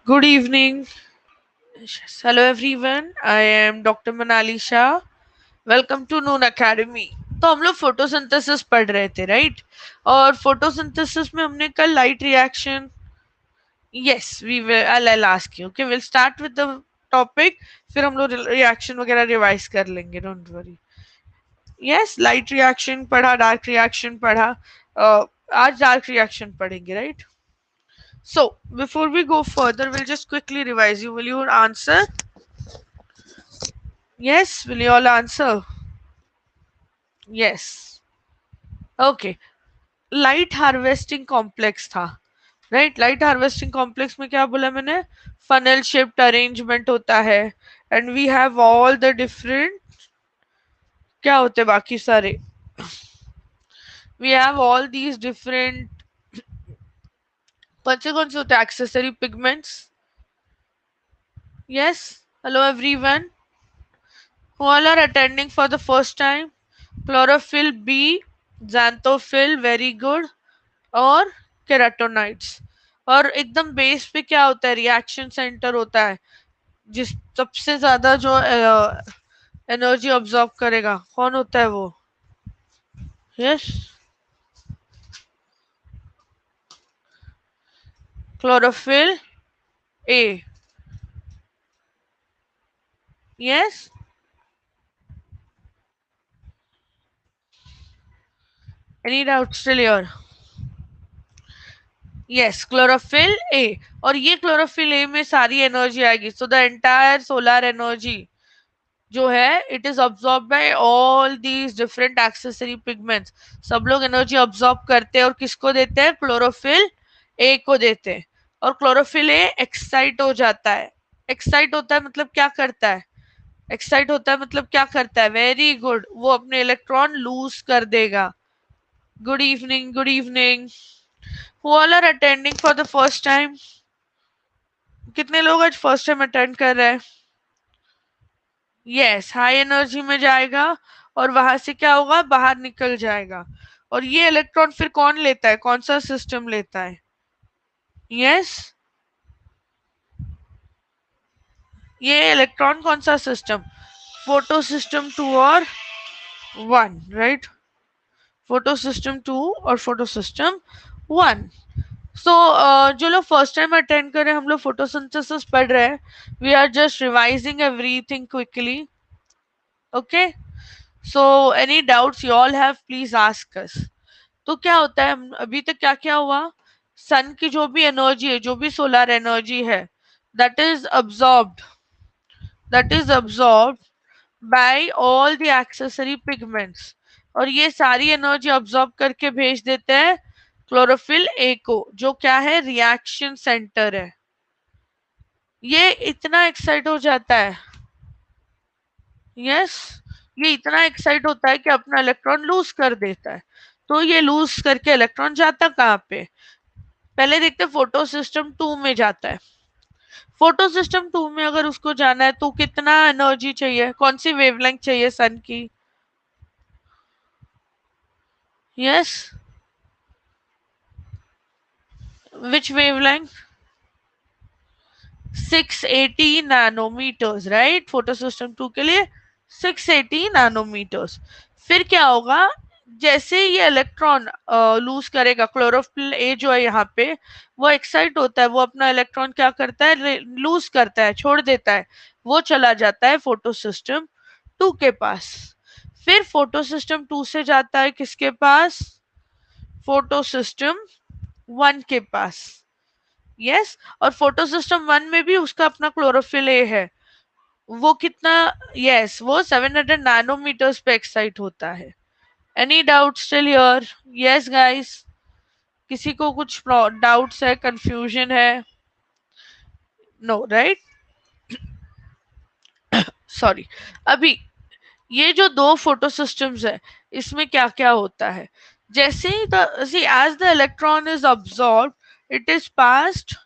Good evening. Hello everyone. I am Dr. Manali Shah. Welcome to Noon Academy. तो हम लोग photosynthesis पढ़ रहे थे राइट. और फोटोसिंथेसिस में हमने कल light reaction. Yes we will I ask you. Okay will start with the topic. फिर हम लोग रिएक्शन वगैरह रिवाइज कर लेंगे. Don't worry. Yes light reaction पढ़ा, डार्क रिएक्शन पढ़ा. आज डार्क रिएक्शन पढ़ेंगे right. So, before we go further, we'll just quickly revise you. Will you answer? Yes, will you all answer? Yes. Okay. Light harvesting complex था right. Light harvesting complex में क्या बोला मैंने? Funnel shaped arrangement होता है. And we have all the different. क्या होते बाकी सारे? We have all these different. कौन से होते हैं? Accessory pigments. Yes. Hello everyone who all are attending for the first time. Chlorophyll B, xanthophyll very good, और केराटोनाइट्स. और एकदम बेस पे क्या होता है? रिएक्शन सेंटर होता है जिस सबसे ज्यादा जो एनर्जी ऑब्जॉर्व करेगा. कौन होता है वो? Yes, chlorophyll a. Yes. Any doubt still your? Yes, chlorophyll a. और ये क्लोरोफिल ए में सारी एनर्जी आएगी. So the entire solar energy जो है it is absorb by all these different accessory pigments. सब लोग एनर्जी ऑब्जॉर्ब करते हैं और किसको देते हैं? क्लोरोफिल ए को देते हैं. और क्लोरोफिल ए एक्साइट हो जाता है. एक्साइट होता है मतलब क्या करता है? एक्साइट होता है मतलब क्या करता है? वेरी गुड, वो अपने इलेक्ट्रॉन लूज कर देगा. Good evening, good evening. Who all are attending for the first time? कितने लोग आज फर्स्ट टाइम अटेंड कर रहे हैं? यस, हाई एनर्जी में जाएगा और वहां से क्या होगा? बाहर निकल जाएगा. और ये इलेक्ट्रॉन फिर कौन लेता है? कौन सा सिस्टम लेता है? यस, ये इलेक्ट्रॉन कौन सा सिस्टम? फोटो सिस्टम 2 और 1 राइट. फोटो सिस्टम 2 और फोटो सिस्टम 1. सो जो लोग फर्स्ट टाइम अटेंड कर रहे हैं, हम लोग फोटोसिंथेसिस पढ़ रहे हैं. We are just revising everything quickly. Okay. So any doubts you all have please ask us. तो क्या होता है? अभी तक क्या क्या हुआ? सन की जो भी एनर्जी है, जो भी सोलर एनर्जी है, that is absorbed. That is absorbed by all the accessory pigments. और ये सारी एनर्जी अब्सॉर्ब करके भेज देते हैं क्लोरोफिल ए को, जो क्या है? रिएक्शन सेंटर है. ये इतना एक्साइट हो जाता है. यस, ये इतना एक्साइट होता है कि अपना इलेक्ट्रॉन लूज कर देता है. तो ये लूज करके इलेक्ट्रॉन जाता कहाँ पे? पहले देखते फोटो सिस्टम 2 में जाता है. फोटो सिस्टम 2 में अगर उसको जाना है तो कितना एनर्जी चाहिए? कौन सी वेवलेंथ चाहिए सन की? Yes, which wavelength? 680 nanometres right. Photo system 2 के लिए 680 नैनोमीटर्स. फिर क्या होगा? जैसे ये इलेक्ट्रॉन लूज करेगा, क्लोरोफिल ए जो है यहाँ पे, वो एक्साइट होता है. वो अपना इलेक्ट्रॉन क्या करता है? लूज करता है, छोड़ देता है. वो चला जाता है फोटो सिस्टम 2 के पास. फिर फोटो सिस्टम 2 से जाता है किसके पास? फोटो सिस्टम 1 के पास. यस. और फोटो सिस्टम 1 में भी उसका अपना क्लोरोफिल ए है. वो कितना? यस, वो 700 नैनोमीटर्स पे एक्साइट होता है. Any doubt still here? Yes guys, किसी को कुछ डाउट्स है, कंफ्यूजन है? No right. सॉरी. अभी ये जो दो फोटो सिस्टम्स है, इसमें क्या क्या होता है? जैसे ही as the electron is absorb, it is passed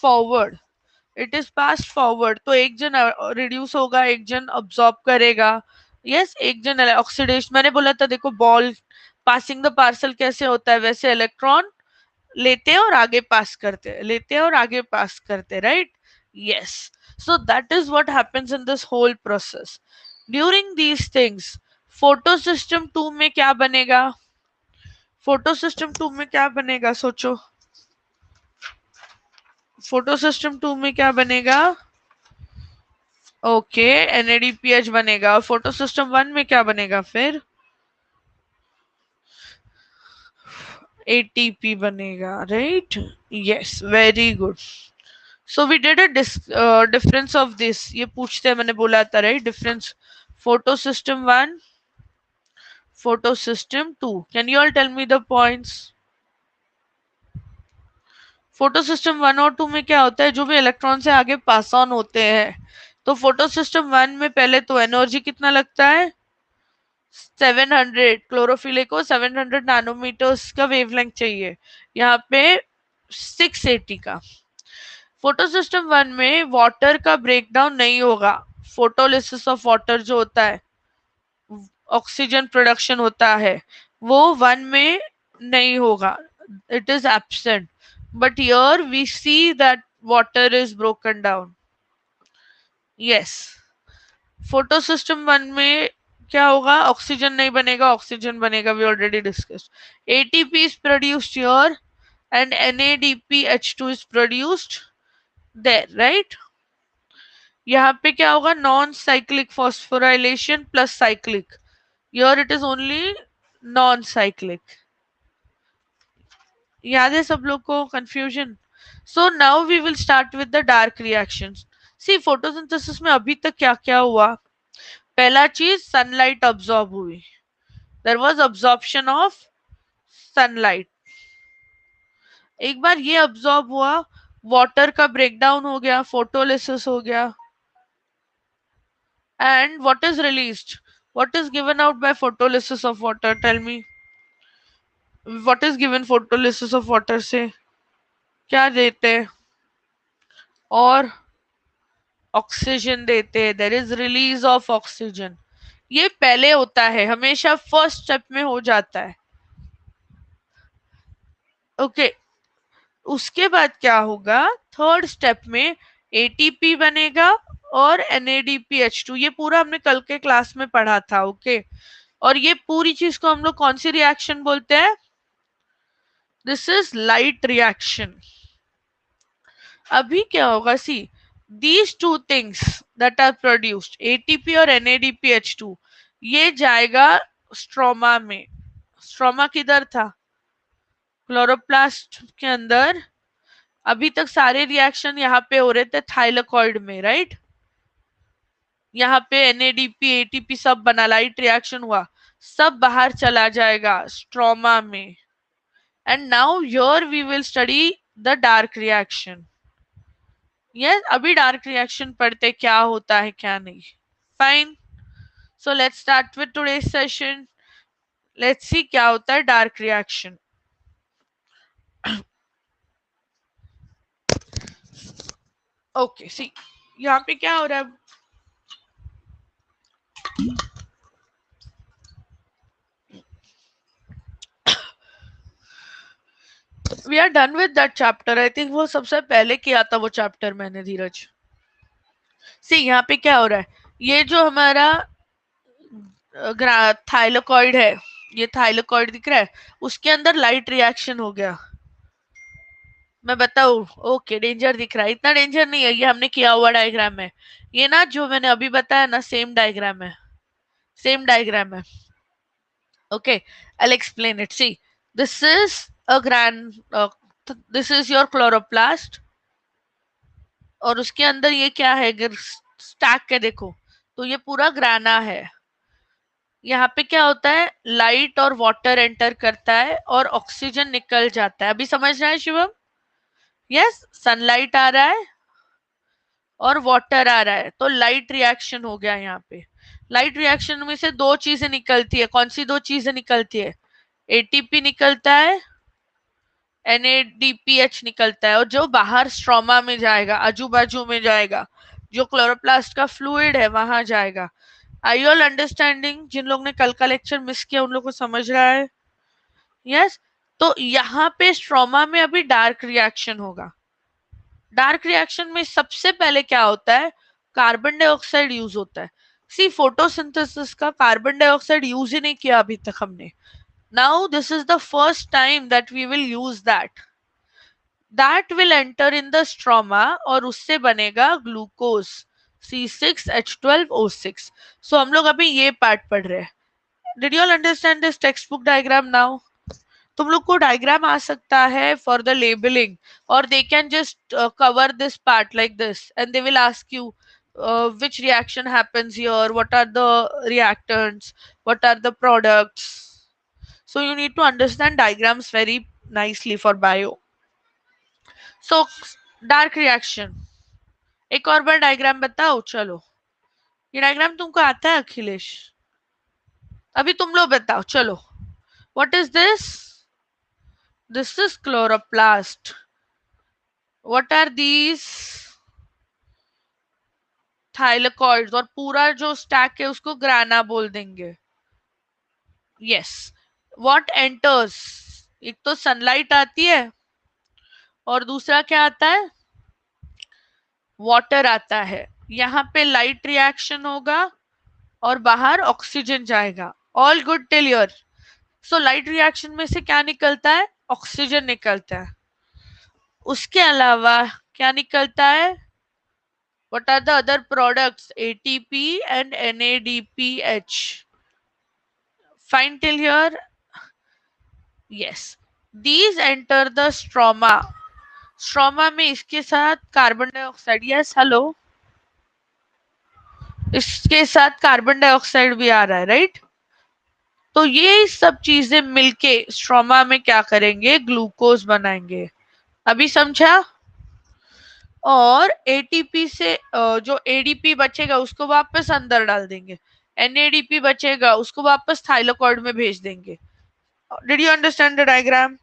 forward. It is passed forward. तो एक जन रिड्यूस होगा, एक जन अब्सॉर्ब करेगा. यस, एक जन ऑक्सीडेशन. मैंने बोला था देखो, बॉल पासिंग द पार्सल कैसे होता है, वैसे इलेक्ट्रॉन लेते हैं और आगे पास करते हैं, लेते हैं और आगे पास करते हैं right. Yes. So that is what happens in this whole process. During these things, photo system 2 में क्या बनेगा? फोटो सिस्टम 2 में क्या बनेगा सोचो? फोटो सिस्टम 2 में क्या बनेगा? ओके, NADPH बनेगा। और फोटो सिस्टम 1 में क्या बनेगा फिर? ATP बनेगा, राइट? Yes, very good. So we did a difference of this, ये पूछते हैं, मैंने बोला था right, difference photo system 1, photo system 2। Can you all tell me the points? Photo system 1 और 2 में क्या होता है? जो भी इलेक्ट्रॉन से आगे पास ऑन होते हैं, तो फोटो सिस्टम 1 में पहले तो एनर्जी कितना लगता है? 700। क्लोरोफिल को 700 नैनोमीटर्स का वेवलेंथ चाहिए, यहाँ पे 680 का। फोटो सिस्टम 1 में वाटर का ब्रेकडाउन नहीं होगा। फोटोलिसिस ऑफ वाटर जो होता है, ऑक्सीजन प्रोडक्शन होता है, वो 1 में नहीं होगा, it is absent. But here we see that water is broken down. Yes, photo system 1 में क्या होगा? ऑक्सीजन नहीं बनेगा, ऑक्सीजन बनेगा, we already discussed. ATP is produced here and NADPH2 is produced there, right? यहाँ पे क्या होगा? Non cyclic phosphorylation plus cyclic, here it is only non cyclic. याद है सब लोग को? Confusion? So now we will start with the dark reactions. See, photosynthesis में अभी तक क्या क्या हुआ? पहला चीज, सनलाइट अब्सॉर्ब हुई, there was absorption of sunlight. एक बार ये अब्सॉर्ब हुआ, वाटर का ब्रेकडाउन हो गया, फोटोलिसिस हो गया, and what is released? What is given out by photolysis of water? Tell me. What is given photolysis of water से? क्या देते हैं? और ऑक्सीजन देते हैं। There is release of oxygen. ये पहले होता है, हमेशा फर्स्ट स्टेप में हो जाता है। ओके, उसके बाद क्या होगा? थर्ड स्टेप में ATP बनेगा और NADPH2। ये पूरा हमने कल के क्लास में पढ़ा था। ओके, और ये पूरी चीज को हम लोग कौन सी रिएक्शन बोलते हैं? This is light reaction. अभी क्या होगा? See, these two things that are produced, ATP और NADPH2, ये जाएगा स्ट्रोमा में। स्ट्रोमा किधर था? क्लोरोप्लास्ट के अंदर। अभी तक सारे रिएक्शन यहाँ पे हो रहे थे थाइलेकॉइड में, राइट? यहाँ पे NADP ATP सब बना, लाइट रिएक्शन हुआ, सब बाहर चला जाएगा स्ट्रोमा में। And now here we will study the dark reaction. Yes, अभी डार्क रिएक्शन पढ़ते क्या होता है क्या नहीं। Fine, so let's start with today's session. Let's see क्या होता है डार्क रिएक्शन। ओके, सी, यहाँ पे क्या हो रहा है? We are done with that chapter. I think वो सबसे पहले किया था वो चैप्टर मैंने, धीरज। सी, यहाँ पे क्या हो रहा है? ये जो हमारा थाइलेकॉइड है, ये थाइलेकॉइड दिख रहा है, उसके अंदर लाइट रिएक्शन हो गया। मैं बताऊं? ओके, डेंजर दिख रहा है, इतना डेंजर नहीं है, ये हमने किया हुआ डायग्राम है। ये ना जो मैंने अभी बताया ना, सेम डायग्राम है, सेम डायग्राम है। Okay, I explain it. See, this is a grand, this is your chloroplast, और उसके अंदर ये क्या है? स्टैक के देखो तो ये पूरा ग्राना है। यहाँ पे क्या होता है? लाइट और वाटर एंटर करता है और ऑक्सीजन निकल जाता है। अभी समझ रहा है शिवम? यस, सनलाइट आ रहा है और वाटर आ रहा है, तो लाइट रिएक्शन हो गया। यहाँ पे लाइट रिएक्शन में से दो चीजें निकलती है। कौन सी दो चीजें निकलती है? ATP निकलता है, NADPH निकलता है, और जो बाहर स्ट्रोमा में जाएगा, आजू बाजू में जाएगा, जो क्लोरोप्लास्ट का फ्लूइड है वहां जाएगा। आई ऑल अंडरस्टैंडिंग? जिन लोग ने कल का लेक्चर मिस किया उन लोग को समझ रहा है? यस, तो यहाँ पे स्ट्रोमा में अभी डार्क रिएक्शन होगा। डार्क रिएक्शन में सबसे पहले क्या होता है, कार्बन डाइऑक्साइड यूज होता है। सी फोटोसिंथेसिस का कार्बन डाइऑक्साइड यूज ही नहीं किया अभी तक हमने। Now this is the first time that we will use that will enter in the stroma और उससे बनेगा ग्लूकोज C6H12O6। सो हम लोग अभी ये पार्ट पढ़ रहे हैं। Did you all understand this text book diagram now? तुम लोग को डायग्राम आ सकता है फॉर द लेबलिंग, और they can just cover this part like this and they will ask you which reaction happens here, what are the reactants, what are the products. So you need to understand diagrams very nicely for bio. So dark reaction, एक और बार diagram बताओ चलो। ये diagram तुमको आता है अखिलेश? अभी तुम लोग बताओ चलो। What is this? This is chloroplast. What are these? Thylakoids. और पूरा जो स्टैक है उसको ग्राना बोल देंगे। यस। What enters? एक तो सनलाइट आती है और दूसरा क्या आता है, वाटर आता है। यहाँ पे लाइट रिएक्शन होगा और बाहर ऑक्सीजन जाएगा। All good till here? So light reaction में से क्या निकलता है, ऑक्सीजन निकलता है। उसके अलावा क्या निकलता है, what are the other products, ATP and NADPH. Fine till here? Yes. These enter the stroma. Stroma में इसके साथ कार्बन डाइऑक्साइड, यस हेलो, इसके साथ कार्बन डाइऑक्साइड भी आ रहा है, राइट? तो ये सब चीजें मिलके स्ट्रोमा में क्या करेंगे, ग्लूकोज बनाएंगे। अभी समझा? और एटीपी से जो एडीपी बचेगा उसको वापस अंदर डाल देंगे, एनएडीपी बचेगा उसको वापस थाइलाकॉइड में भेज देंगे। Did you understand the diagram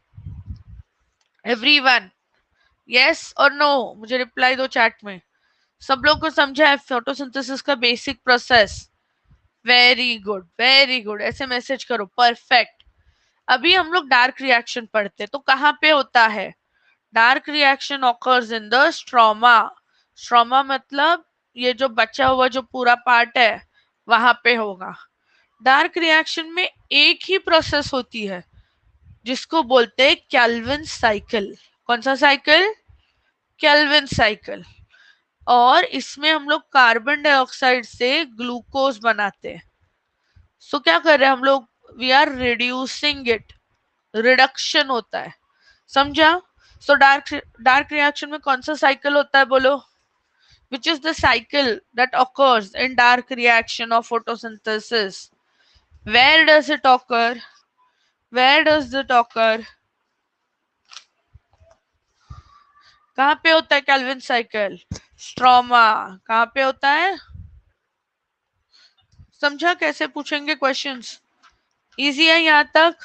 everyone? Yes और नो, मुझे रिप्लाई दो चैट में। सब लोग को समझा है फोटोसिंथेसिस का basic process? Very good very good, ऐसे मैसेज करो, परफेक्ट। अभी हम लोग डार्क रिएक्शन पढ़ते, तो कहाँ पे होता है? Dark reaction occurs in the stroma. Stroma मतलब ये जो बचा हुआ जो पूरा पार्ट है वहां पे होगा। डार्क रिएक्शन में एक ही प्रोसेस होती है जिसको बोलते हैं केल्विन साइकिल। कौन सा साइकिल? Calvin cycle. और इसमें हम लोग कार्बन डाइऑक्साइड से ग्लूकोज बनाते हैं। सो क्या कर रहे हैं हम लोग, we are reducing it, reduction होता है, समझा? सो डार्क रिएक्शन में कौन सा साइकिल होता है बोलो? which is the cycle that occurs in dark reaction of photosynthesis? Where does it occur? Where does it occur? कहाँ पे होता है कैल्विन साइकिल? स्ट्रोमा। कहाँ पे होता है? समझा कैसे पूछेंगे क्वेश्चंस? इजी है यहाँ तक?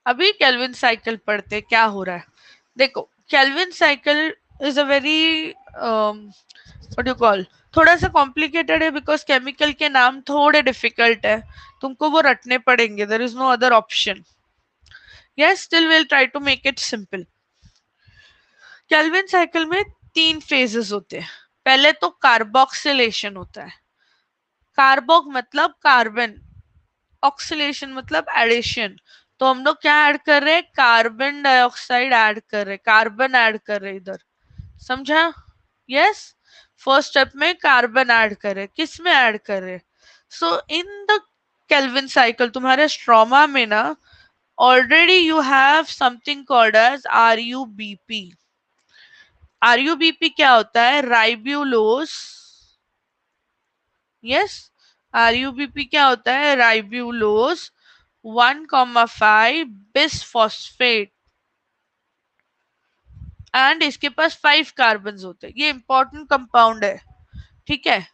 अभी केल्विन साइकिल पढ़ते क्या हो रहा है। देखो Calvin cycle is a very what you call, थोड़ा सा कॉम्प्लिकेटेड है बिकॉज केमिकल के नाम थोड़े डिफिकल्ट है, तुमको वो रटने पड़ेंगे, there is no other option. Yes, still will try to make it simple. Calvin cycle में 3 फेजेस होते हैं। पहले तो कार्बोक्सिलेशन होता है। कार्बोक मतलब कार्बन, ऑक्सीलेशन मतलब एडिशन। तो हम लोग क्या ऐड कर रहे हैं, कार्बन डाइऑक्साइड ऐड कर रहे हैं, कार्बन ऐड कर रहे हैं इधर, समझा? यस। फर्स्ट स्टेप में कार्बन ऐड कर रहे, किस में ऐड कर रहे? So in the Calvin cycle तुम्हारे स्ट्रोमा में ना already you have something called as RuBP. RuBP क्या होता है, राइब्यूलोस। यस, आरयूबीपी क्या होता है, राइब्यूलोस 1,5 बिसफॉस्फेट। एंड इसके पास 5 कार्बन होते हैं, ये इंपॉर्टेंट कंपाउंड है, ठीक है?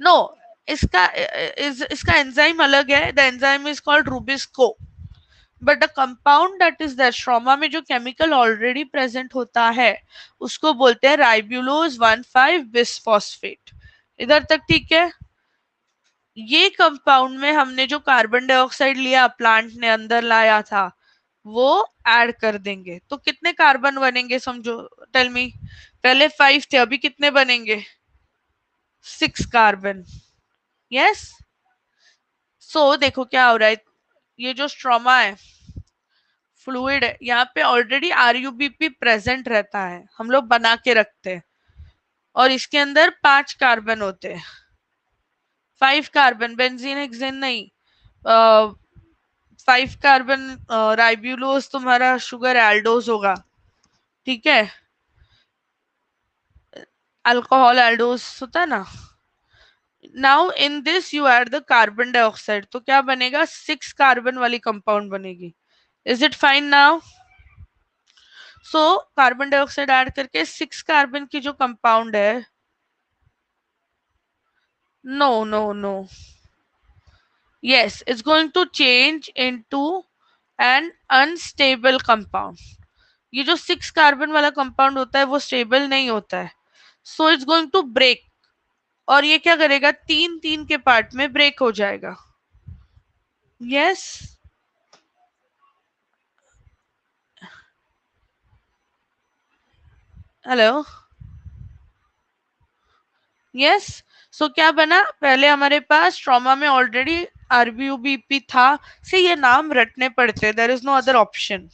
नो, इसका एंजाइम अलग है, the enzyme is called rubisco, but the compound that is that stroma में जो केमिकल ऑलरेडी प्रेजेंट होता है उसको बोलते हैं राइब्यूलोज 1,5 बिसफॉस्फेट। इधर तक ठीक है? ये कंपाउंड में हमने जो कार्बन डाइऑक्साइड लिया, प्लांट ने अंदर लाया था, वो ऐड कर देंगे। तो कितने कार्बन बनेंगे समझो, टेल मी। पहले 5 थे, अभी कितने बनेंगे? 6 कार्बन। यस। सो देखो क्या हो रहा है, ये जो स्ट्रोमा है, फ्लूइड है, यहाँ पे ऑलरेडी आरयूबीपी प्रेजेंट रहता है, हम लोग बना के रखते हैं। और इसके अंदर 5 कार्बन होते हैं, 5 कार्बन, बेंजीन हेक्सेन नहीं, 5 कार्बन। राइब्यूलोज तुम्हारा शुगर एल्डोज होगा, ठीक है, अल्कोहल एल्डोज होता है ना। Now in this you add the carbon dioxide, तो क्या बनेगा? 6 कार्बन वाली कंपाउंड बनेगी। Is it fine now? So carbon dioxide add करके 6 कार्बन की जो कंपाउंड है, no no no, yes, it's going to change into an unstable compound. ये जो 6 कार्बन वाला कंपाउंड होता है वो स्टेबल नहीं होता है, so it's going to break. और ये क्या करेगा? 3 3 के पार्ट में ब्रेक हो जाएगा। यस। हेलो। यस। सो क्या बना? पहले हमारे पास ट्रॉमा में ऑलरेडी आरबीयूबीपी था, से ये नाम रटने पड़ते, there is no other option.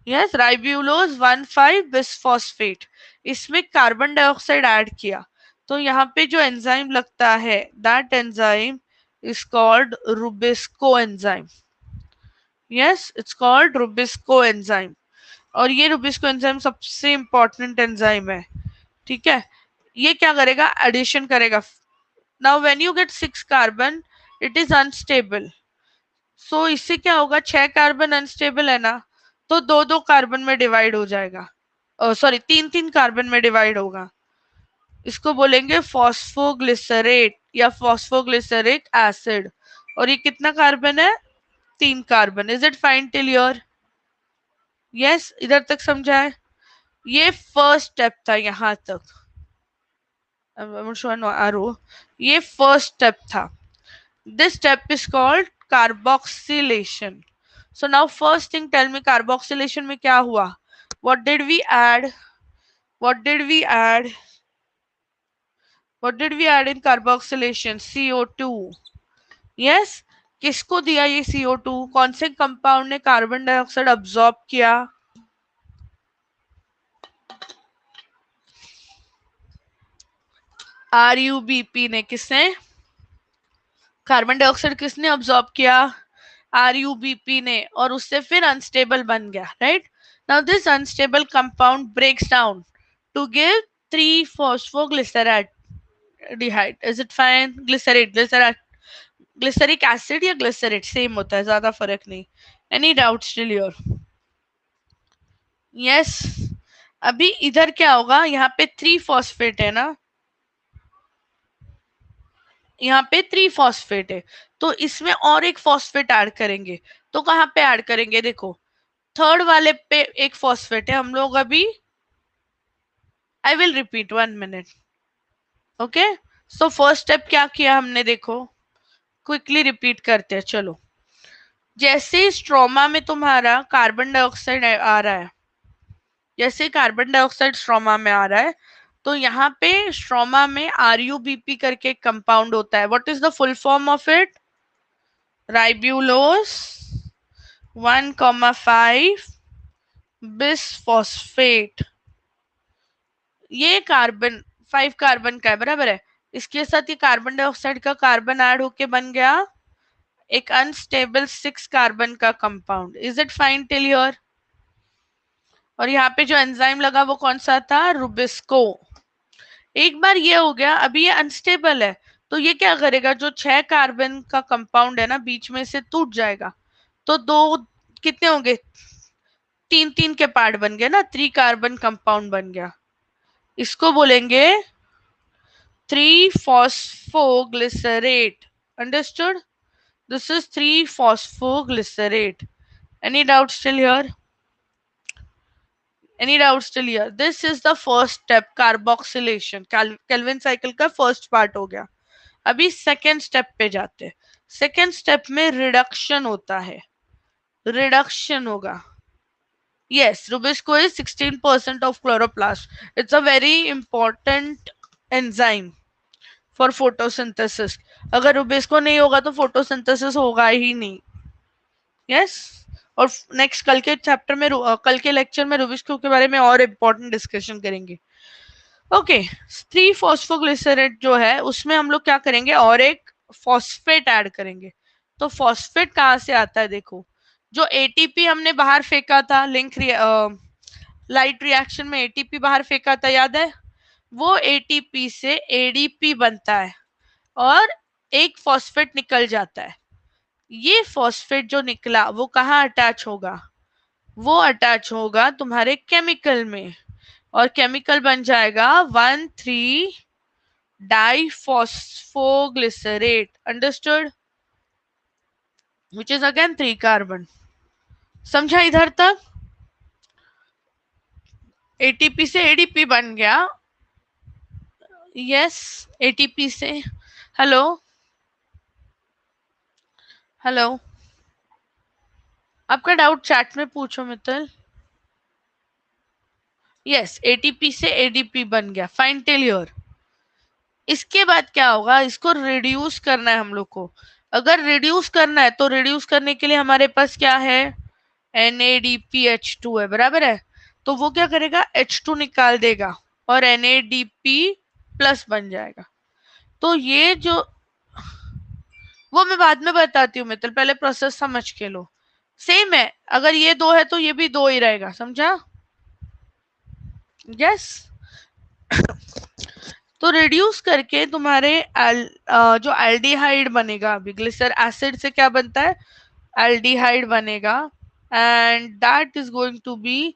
Yes, ribulose 1,5 bisphosphate, इसमें कार्बन डाइऑक्साइड ऐड किया, तो यहाँ पे जो एंजाइम लगता है, that enzyme is called rubisco enzyme. Yes, it's called rubisco enzyme. और ये रुबिस्को एंजाइम सबसे इंपॉर्टेंट एंजाइम है, ठीक है। ये क्या करेगा? एडिशन करेगा। Now when you get 6 carbon, it is unstable. So इससे क्या होगा? 6 कार्बन अनस्टेबल है ना, तो 2 2 कार्बन में डिवाइड हो जाएगा, सॉरी 3 3 कार्बन में डिवाइड होगा। इसको बोलेंगे फॉस्फोग्लिसरेट या फॉस्फोग्लिसरिक एसिड। और ये कितना कार्बन है? 3 carbon. Is it fine till your? Yes, इधर तक समझा है? ये फर्स्ट स्टेप था यहां तक। ये फर्स्ट स्टेप था। This step is called carboxylation. So now first thing tell me, carboxylation में क्या हुआ? What did we add? What did we add? What did we add in carboxylation? CO2. Yes. किसको दिया ये CO2? कौन से compound ने कार्बन डाइऑक्साइड अब्सॉर्ब किया? आरयूबीपी ने। किसने? कार्बन डाइऑक्साइड किसने अब्सॉर्ब किया? आरयूबीपी ने, और उससे फिर अनस्टेबल बन गया, right. Now this unstable compound breaks down to give 3 phosphoglyceride. Is it fine? Glyceride, glyceric acid या ग्लिसरेट सेम होता है, ज्यादा फर्क नहीं। Any doubt still your? Yes. अभी इधर क्या होगा? यहाँ पे 3 फॉस्फेट है ना, यहाँ पे 3 फॉस्फेट है, तो इसमें और एक फॉस्फेट ऐड करेंगे। तो कहाँ पे ऐड करेंगे? देखो, थर्ड वाले पे एक फॉस्फेट है, हम लोग अभी, I will repeat 1 minute. Okay. So first step क्या किया हमने? देखो, क्विकली रिपीट करते हैं, चलो। जैसे स्ट्रोमा में तुम्हारा कार्बन डाइऑक्साइड आ रहा है, जैसे कार्बन डाइऑक्साइड स्ट्रोमा में आ रहा है, तो यहाँ पे स्ट्रोमा में आरयूबीपी करके कंपाउंड होता है। What is the full form of it? Ribulose 1,5 bisphosphate. ये कार्बन 5 कार्बन का है, बराबर है। इसके साथ ये कार्बन डाइऑक्साइड का कार्बन ऐड होके बन गया एक अनस्टेबल 6 कार्बन का compound. Is it fine till your? और यहाँ पे जो एंजाइम लगा वो कौन सा था? रुबिस्को। एक बार ये हो गया, अभी ये अनस्टेबल है, तो ये क्या करेगा? जो 6 कार्बन का कंपाउंड है ना, बीच में से टूट जाएगा, तो दो कितने होंगे? 3 3 के पार्ट बन गए ना, 3 कार्बन कंपाउंड बन गया। इसको बोलेंगे 3 phosphoglycerate. Understood? This is 3 phosphoglycerate. Any doubt still here? Any doubt still here? This is the first step, carboxylation. Kelvin cycle का first part हो गया। अभी सेकेंड स्टेप पे जाते हैं। सेकेंड स्टेप में रिडक्शन होता है, रिडक्शन होगा. Yes, Rubisco is 16% of chloroplast. It's a very important enzyme for photosynthesis. अगर Rubisco नहीं होगा तो photosynthesis होगा ही नहीं. Yes. और नेक्स्ट कल के चैप्टर में कल के लेक्चर में Rubisco के बारे में और इम्पोर्टेंट डिस्कशन करेंगे. ओके, 3 फॉस्फोग्लिसरेट जो है उसमें हम लोग क्या करेंगे, और एक फॉस्फेट ऐड करेंगे. तो फॉस्फेट कहाँ से आता है, देखो जो एटीपी हमने बाहर फेंका था लिंक लाइट रिएक्शन में, एटीपी बाहर फेंका था, याद है? वो एटीपी से एडीपी बनता है और एक फॉस्फेट निकल जाता है. ये फॉस्फेट जो निकला वो कहाँ अटैच होगा, वो अटैच होगा तुम्हारे केमिकल में, और केमिकल बन जाएगा 1,3 diphosphoglycerate. Understood? Which is again 3 carbon. समझा इधर तक? एटीपी से एडीपी बन गया. यस, एटीपी से. हेलो हेलो, आपका डाउट चैट में पूछो मित्तल. यस, एटीपी से एडीपी बन गया. Fine, till here. इसके बाद क्या होगा, इसको रिड्यूस करना है हम लोग को. अगर रिड्यूस करना है तो रिड्यूस करने के लिए हमारे पास क्या है, NADPH2 है, बराबर है. तो वो क्या करेगा, H2 निकाल देगा और NADP प्लस बन जाएगा. तो ये जो, वो मैं बाद में बताती हूँ मित्र, पहले प्रोसेस समझ के लो. सेम है, अगर ये 2 है तो ये भी 2 ही रहेगा. समझा? यस. तो रिड्यूस करके तुम्हारे जो एल्डिहाइड बनेगा, अभी ग्लिसर एसिड से क्या बनता है, एल्डिहाइड बनेगा. And that is going to be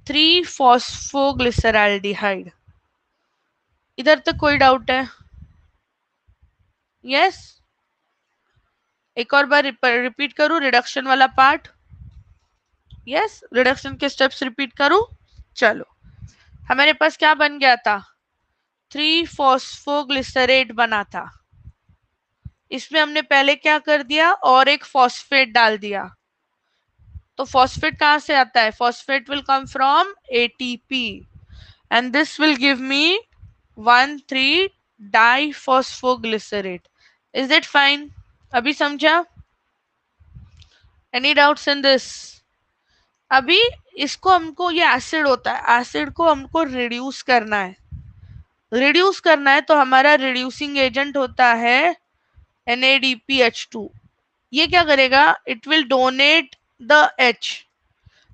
3-फॉस्फोग्लिसरैल्डिहाइड. इधर तक कोई डाउट है? यस. एक और बार रिपीट करूं रिडक्शन वाला पार्ट. यस, रिडक्शन के स्टेप्स रिपीट करूं. चलो, हमारे पास क्या बन गया था, 3-फॉस्फोग्लिसरेट बना था. इसमें हमने पहले क्या कर दिया, और एक फॉस्फेट डाल दिया. तो फॉस्फेट कहां से आता है, phosphate will come from ATP and this will give me 1,3 diphosphoglycerate. Is it fine? अभी समझा? Any doubts in this? अभी इसको हमको, ये एसिड होता है, एसिड को हमको रिड्यूस करना है. रिड्यूस करना है तो हमारा रिड्यूसिंग एजेंट होता है NADPH2. ये क्या करेगा, it will donate the H,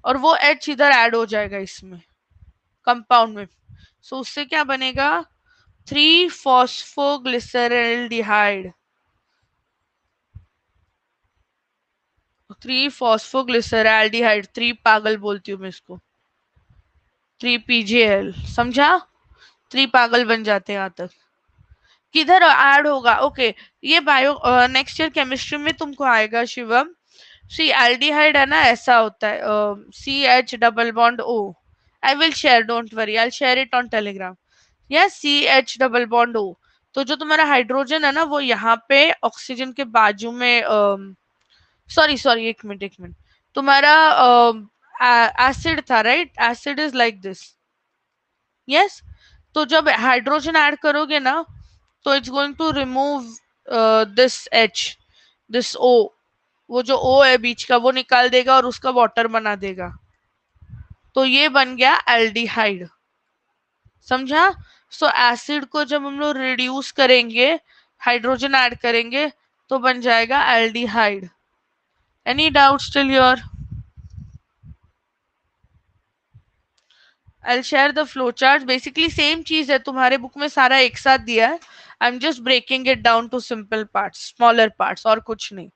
और वो H इधर ऐड हो जाएगा इसमें कंपाउंड में. सो उससे क्या बनेगा, 3-फॉस्फोग्लिसरैल्डिहाइड. 3-फॉस्फोग्लिसरैल्डिहाइड, 3 पागल बोलती हूँ मैं इसको, 3PGL. समझा? 3 पागल बन जाते हैं यहाँ तक. किधर ऐड होगा, ओके ये बायो नेक्स्ट ईयर केमिस्ट्री में तुमको आएगा शिवम. सी एल्डिहाइड है ना, ऐसा होता है, CH double bond O. I will share, don't worry, I share it on Telegram. Yes, CH double bond O. तो जो तुम्हारा हाइड्रोजन है ना, वो यहाँ पे ऑक्सीजन के बाजू में, सॉरी सॉरी, एक मिनट एक मिनट, तुम्हारा एसिड था, right? Acid is like this. Yes. तो जब हाइड्रोजन ऐड करोगे ना, तो it's going to remove this H, this O. वो जो O है बीच का, वो निकाल देगा और उसका वाटर बना देगा. तो ये बन गया एल्डिहाइड. समझा? सो एसिड को जब हम लोग रिड्यूस करेंगे, हाइड्रोजन ऐड करेंगे, तो बन जाएगा aldehyde. Any doubt still here? I will share the flow chart. Basically same चीज है, तुम्हारे बुक में सारा एक साथ दिया है. I am just breaking it down to simple parts, smaller parts, और कुछ नहीं.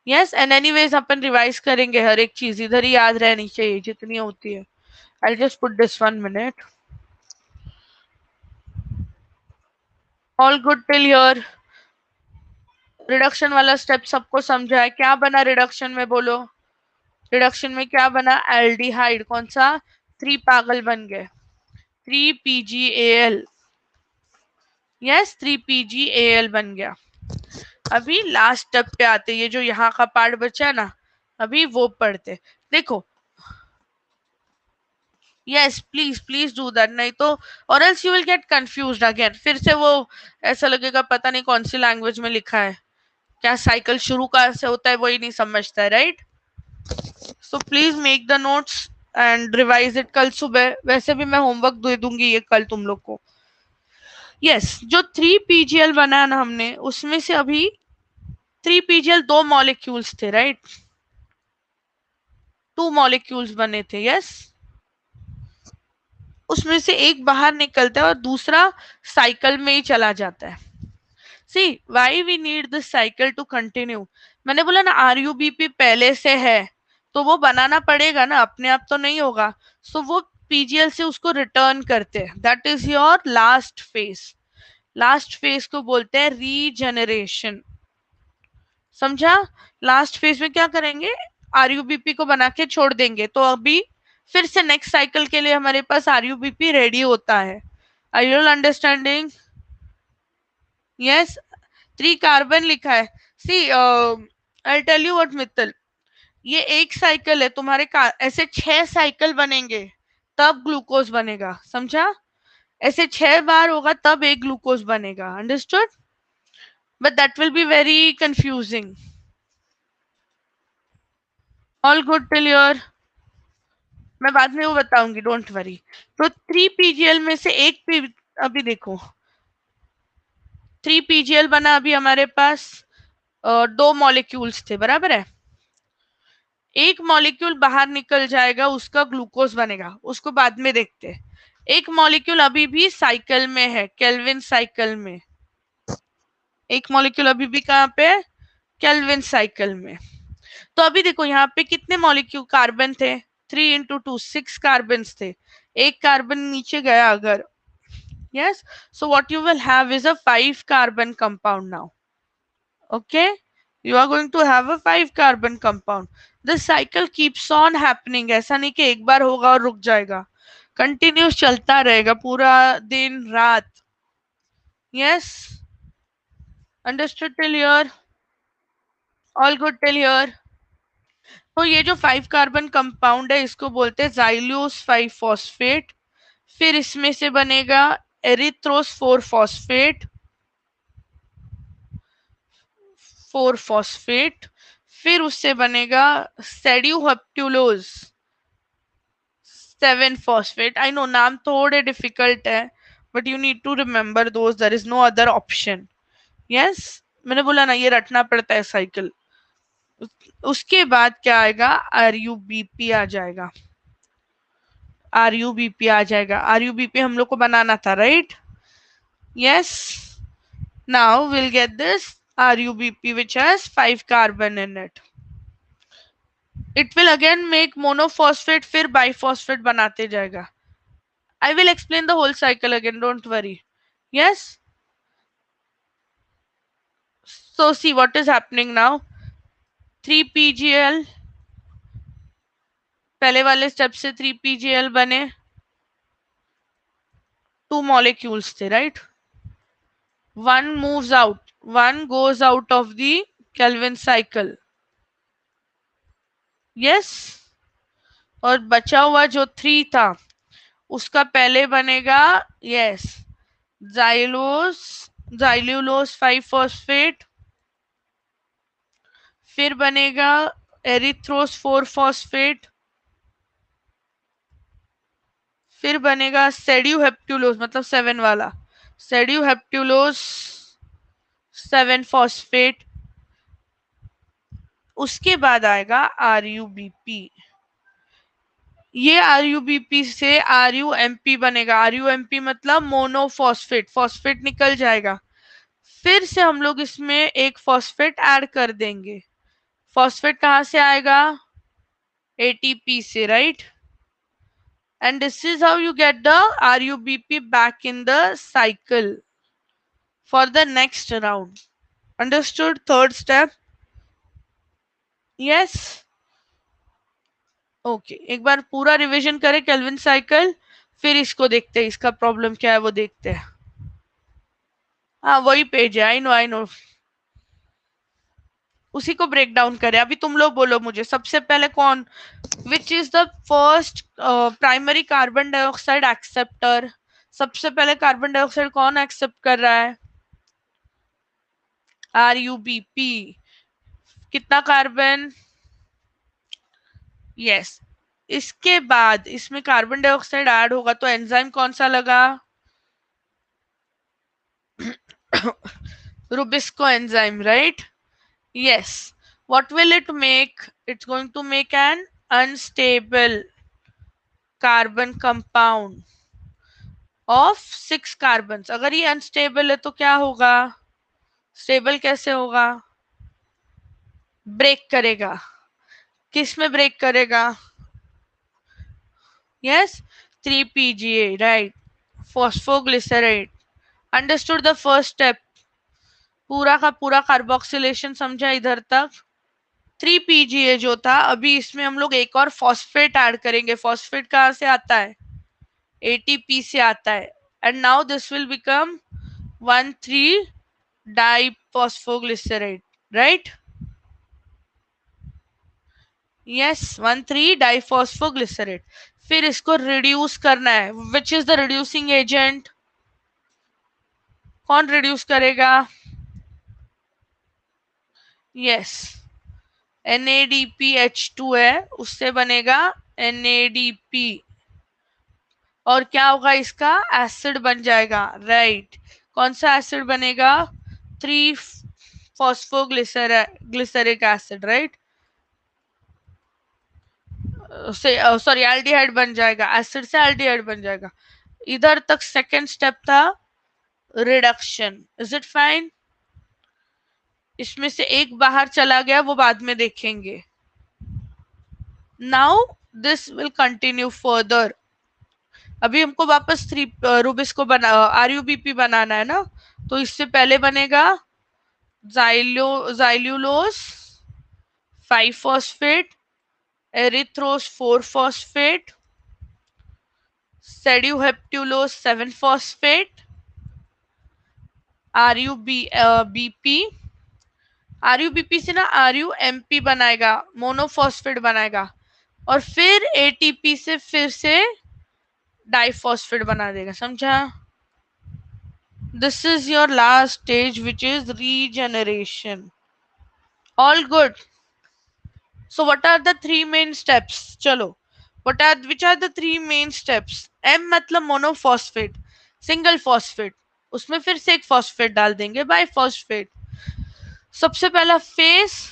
यस, एंड एनीवेज अपन रिवाइज करेंगे, हर एक चीज इधर ही याद रहनी चाहिए जितनी होती है. I just put this 1 minute. All good till here? Reduction वाला स्टेप सबको समझा है? क्या बना रिडक्शन में, बोलो. रिडक्शन में क्या बना, एल्डिहाइड. कौन सा, 3 पागल बन गए, 3PgAl. यस, 3PgAl बन गया. अभी लास्ट स्टेप पे आते, ये जो यहाँ का पार्ट बचा है ना, अभी वो पढ़ते, देखो। Yes, please please do that, नहीं तो और else you will get confused again, फिर से वो ऐसा लगेगा पता नहीं कौन सी लैंग्वेज में लिखा है, क्या साइकिल शुरू कहाँ से होता है वही नहीं समझता है, right. So please make the notes and revise it कल सुबह, वैसे भी मैं होमवर्क दे दूंगी ये कल तुम लोग को। यस, जो 3 PGL बना है ना हमने, उसमें से अभी 3 PGL 2 मॉलिक्यूल्स थे, राइट। 2 मॉलिक्यूल्स बने थे, यस। उसमें से एक बाहर निकलता है और दूसरा साइकिल में ही चला जाता है। See why we need this cycle to continue, मैंने बोला ना RUBP पहले से है, तो वो बनाना पड़ेगा ना, अपने आप तो नहीं होगा। सो वो PGL से उसको रिटर्न करते हैं, that is your last phase. Last phase को बोलते हैं रीजनरेशन, समझा। लास्ट फेज में क्या करेंगे, RUBP को बना के छोड़ देंगे, तो अभी फिर से नेक्स्ट साइकिल के लिए हमारे पास RUBP रेडी होता है। Are you understanding? Yes. 3 carbon लिखा है। See I tell you what Mittal, ये एक साइकिल है तुम्हारे का, ऐसे 6 साइकिल बनेंगे तब ग्लूकोज बनेगा, समझा। ऐसे 6 बार होगा तब एक ग्लूकोज बनेगा, understood. But that will be very confusing. All good till your, मैं बाद में वो बताऊंगी, डोंट वरी। तो 3 PGL में से एक पी, अभी देखो 3 PGL बना अभी हमारे पास, 2 मॉलिक्यूल्स थे, बराबर है। एक मॉलिक्यूल बाहर निकल जाएगा, उसका ग्लूकोज बनेगा, उसको बाद में देखते हैं। एक मॉलिक्यूल अभी भी साइकिल में है, केल्विन साइकिल में। एक मॉलिक्यूल अभी भी कहाँ पे है, केल्विन साइकिल में। तो अभी देखो यहाँ पे कितने मॉलिक्यूल कार्बन थे, 3 × 2 6 कार्बन थे। एक कार्बन नीचे गया अगर, yes, so what you will have is a 5 carbon compound now. Okay, you are going to have a 5 carbon compound. This cycle keeps on happening, ऐसा नहीं कि एक बार होगा और रुक जाएगा, कंटिन्यूस चलता रहेगा पूरा दिन रात। yes, understood till here? all good till here? तो ये जो 5 कार्बन कंपाउंड है इसको बोलते हैं जाइल्यूस 5 फॉस्फेट। फिर इसमें से बनेगा एरिथ्रोस 4 फॉस्फेट, 4 फॉस्फेट। फिर उससे बनेगा सेड्यूहेप्टुलोज 7 फॉस्फेट। आई नो नाम थोड़े डिफिकल्ट है, but you need to remember those, there is no other option. Yes, मैंने बोला ना ये रटना पड़ता है साइकिल। उसके बाद क्या आएगा, RUBP आ जाएगा। RUBP आ जाएगा, RUBP हम लोग को बनाना था, right. Yes, now will get this RUBP which has 5 carbon in it. It will again make monophosphate, फिर biphosphate बनाते जाएगा। I will explain the whole cycle again, don't worry. Yes. So see what is happening now. 3 PGL, पहले वाले step से 3 PGL बने, 2 molecules थे, right? One moves out, one goes out of the Kelvin cycle. Yes. और बचा हुआ जो 3 था उसका पहले बनेगा, यस, जाइलोस जाइल्यूलोस 5 फॉस्फेट। फिर बनेगा एरिथ्रोस 4 फॉस्फेट। फिर बनेगा सेड्यूहेप्टुलोस, मतलब 7 वाला, सेड्यूहेप्टुलोस 7 फॉस्फेट। उसके बाद आएगा RUBP। ये RUBP से RUMP बनेगा, RUMP मतलब मोनोफॉस्फेट, फॉस्फेट निकल जाएगा। फिर से हम लोग इसमें एक फॉस्फेट ऐड कर देंगे। फॉस्फेट कहाँ से आएगा, ATP से, right. And this is how you get the RUBP back in the cycle for the next round. Understood? Third step. Yes. Okay, एक बार पूरा रिवीजन करें केल्विन साइकिल, फिर इसको देखते हैं, इसका प्रॉब्लम क्या है वो देखते हैं। हाँ वही पेज है, आई नो आई नो। उसी को ब्रेक डाउन करें। अभी तुम लोग बोलो मुझे सबसे पहले कौन, विच is the first primary carbon dioxide acceptor. सबसे पहले कार्बन डाइऑक्साइड कौन एक्सेप्ट कर रहा है? RUBP। कितना कार्बन? यस। इसके बाद इसमें कार्बन डाइऑक्साइड ऐड होगा तो एंजाइम कौन सा लगा? Rubisco enzyme, right? Yes. What will it make? It's going to make an unstable carbon compound of 6 carbons. अगर ये unstable है तो क्या होगा? स्टेबल कैसे होगा? ब्रेक करेगा। किस में ब्रेक करेगा? Yes, 3PGA, right? Phosphoglycerate. Understood the first step? पूरा का पूरा कार्बोक्सिलेशन समझा इधर तक? 3PGA जो था, अभी इसमें हम लोग एक और फॉस्फेट ऐड करेंगे। फॉस्फेट कहाँ से आता है? ATP से आता है। And now this will become 1,3 diphosphoglyceride, right? Yes, 1,3 diphosphoglyceride. फिर इसको रिड्यूस करना है। Which is the reducing agent? कौन रिड्यूस करेगा? यस, NADPH2 है, उससे बनेगा NADP। और क्या होगा इसका? एसिड बन जाएगा, राइट? कौन सा एसिड बनेगा? 3-फॉस्फोग्लिसरिक एसिड, राइट? सॉरी, एल्डिहाइड बन जाएगा। एसिड से एल्डिहाइड बन जाएगा। इधर तक सेकेंड स्टेप था रिडक्शन। Is it fine? इसमें से एक बाहर चला गया, वो बाद में देखेंगे। Now this will continue further. अभी हमको वापस 3 रूबिस को बना RUBP बनाना है ना, तो इससे पहले बनेगा जाइल्यूलोज 5-फॉस्फेट, एरिथ्रोस 4-फॉस्फेट, सेड्यूहेप्टुलोज 7-फॉस्फेट, RUBP। RUBP से ना RUMP बनाएगा, मोनोफॉस्फेट बनाएगा, और फिर ATP से फिर से डाइफॉस्फेट बना देगा। समझा? This is your last stage which is regeneration. All good? So what are the 3 main steps? चलो, which are the 3 main steps? M मतलब मोनोफॉस्फेट, सिंगल फॉस्फेट, उसमें फिर से एक फॉस्फेट डाल देंगे, बाइफॉस्फेट। सबसे पहला फेस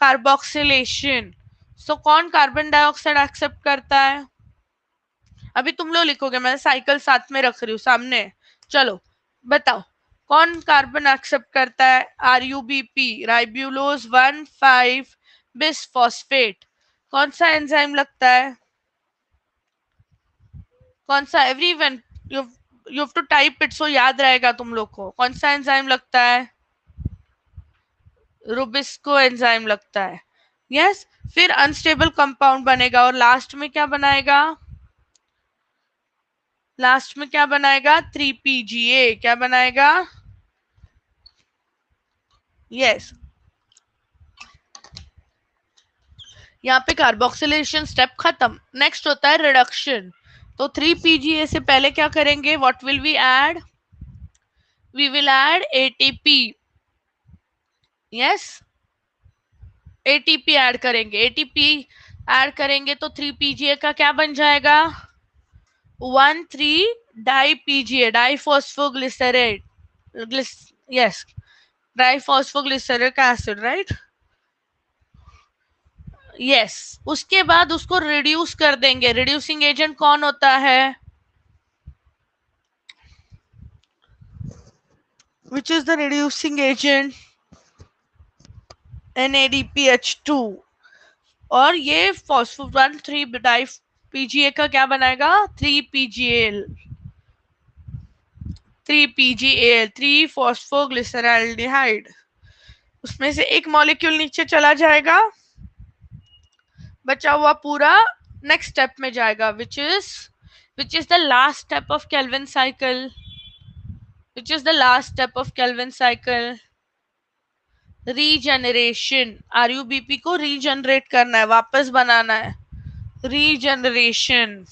कार्बोक्सिलेशन। सो कौन कार्बन डाइऑक्साइड एक्सेप्ट करता है? अभी तुम लोग लिखोगे, मैं साइकिल साथ में रख रही हूँ सामने। चलो बताओ, कौन कार्बन एक्सेप्ट करता है? RUBP, ribulose 1,5 bisphosphate. कौन सा एंजाइम लगता है? कौन सा? Everyone you have to type it, so याद रहेगा तुम लोग को। कौन सा एंजाइम लगता है? रुबिस्को एंजाइम लगता है। यस। फिर अनस्टेबल कंपाउंड बनेगा, और लास्ट में क्या बनाएगा? लास्ट में क्या बनाएगा? 3PGA। क्या बनाएगा? यस। यहाँ पे कार्बोक्सिलेशन स्टेप खत्म। नेक्स्ट होता है रिडक्शन। तो 3PGA से पहले क्या करेंगे? What will we add? We will add ATP। Yes, ATP add करेंगे। ATP ऐड करेंगे तो 3PGA का क्या बन जाएगा? 1,3 डाई-PGA, diphosphoglycerate. Yes, diphosphoglyceric acid, right? Yes. उसके बाद उसको रिड्यूस कर देंगे। रिड्यूसिंग एजेंट कौन होता है? Which is the reducing agent? NADPH2। और ये फॉस्फो 1,3 डाइफ PGA का क्या बनाएगा? 3PGAL। 3PGAL, 3-फॉस्फोग्लिसरैल्डिहाइड। उसमें से एक मॉलिक्यूल नीचे चला जाएगा, बचा हुआ पूरा नेक्स्ट स्टेप में जाएगा, which is the last step of Kelvin cycle. Which is the last step of Kelvin cycle? Regeneration, RUBP को रीजनरेट करना है, वापस बनाना है, regeneration.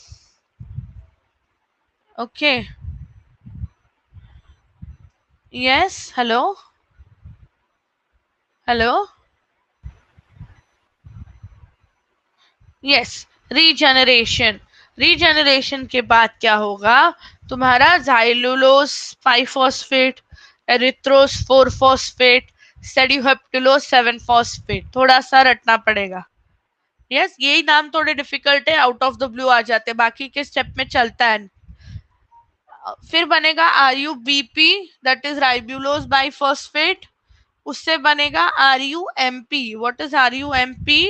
Okay, yes, hello, hello, yes, regeneration. Regeneration के बाद क्या होगा, तुम्हारा xylulose 5 phosphate, erythrose 4 phosphate, sedoheptulose 7 phosphate, थोड़ा सा रटना पड़ेगा। यस, यही नाम थोड़े डिफिकल्ट है, आउट ऑफ द ब्लू आ जाते हैं, बाकी के स्टेप में चलता है। फिर बनेगा R U B P, that is ribulose biphosphate. उससे बनेगा R U M P. What is R U M P?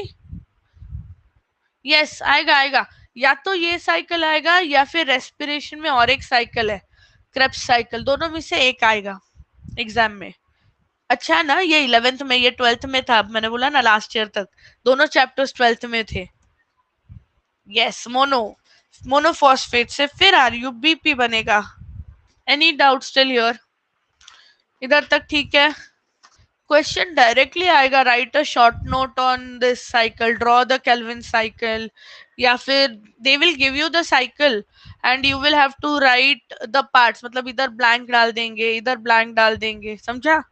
Yes, आएगा आएगा, या तो ये साइकिल आएगा या फिर रेस्पिरेशन में और एक साइकिल है, क्रेब्स साइकिल, दोनों में से एक आएगा एग्जाम में। अच्छा ना, ये 11th में, ये 12th में था, मैंने बोला ना लास्ट ईयर तक दोनों चैप्टर्स 12th में थे। यस, मोनोफॉस्फेट से फिर आर यू बी पी बनेगा। Any doubt still here? इधर तक ठीक है? क्वेश्चन डायरेक्टली आएगा, write a short note on this cycle, draw the Calvin cycle, या फिर they will give you the cycle and you will have to write the parts, मतलब इधर blank डाल देंगे, इधर ब्लैंक डाल देंगे, समझा?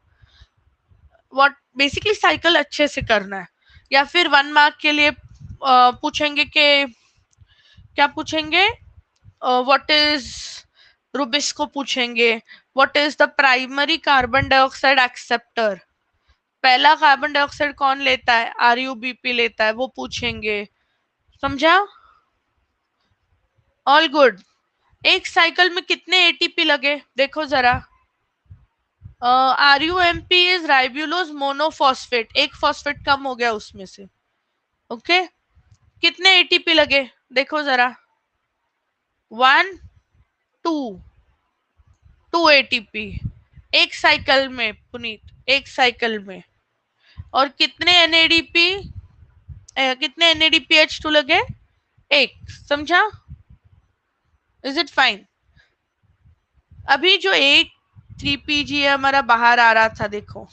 व्हाट बेसिकली साइकिल अच्छे से करना है। या फिर 1 मार्क के लिए पूछेंगे कि, क्या पूछेंगे, व्हाट इज, रूबिस को पूछेंगे what is the primary carbon dioxide acceptor, पहला कार्बन डाइऑक्साइड कौन लेता है, आरयूबीपी लेता है, वो पूछेंगे, समझा? All good. एक साइकिल में कितने एटीपी लगे देखो जरा। आरयूएमपी इज राइब्यूलोज मोनोफॉस्फेट, एक फॉस्फेट कम हो गया उसमें से। ओके, कितने एटीपी लगे देखो जरा। 1 2, 2 एटीपी एक साइकिल में पुनीत, एक साइकिल में। और कितने एनएडीपी, कितने एनएडीपीएच2 लगे, एक, समझा? Is it fine? अभी जो एक 3 पीजी हमारा बाहर आ रहा था, देखो,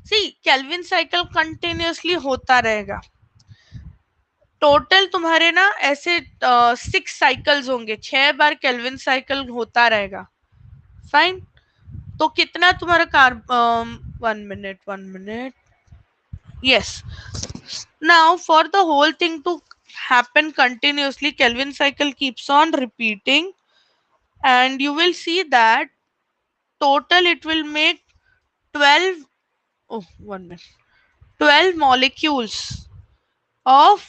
सी केल्विन साइकिल कंटिन्यूअसली होता रहेगा। टोटल तुम्हारे ना ऐसे 6 साइकिल्स होंगे, 6 बार केल्विन साइकिल होता रहेगा। फाइन, तो कितना तुम्हारा 1 minute, 1 minute, yes, now for the whole thing to happen continuously, Kelvin cycle keeps on repeating, and you will see that total it will make 12, oh 1 minute, 12 molecules of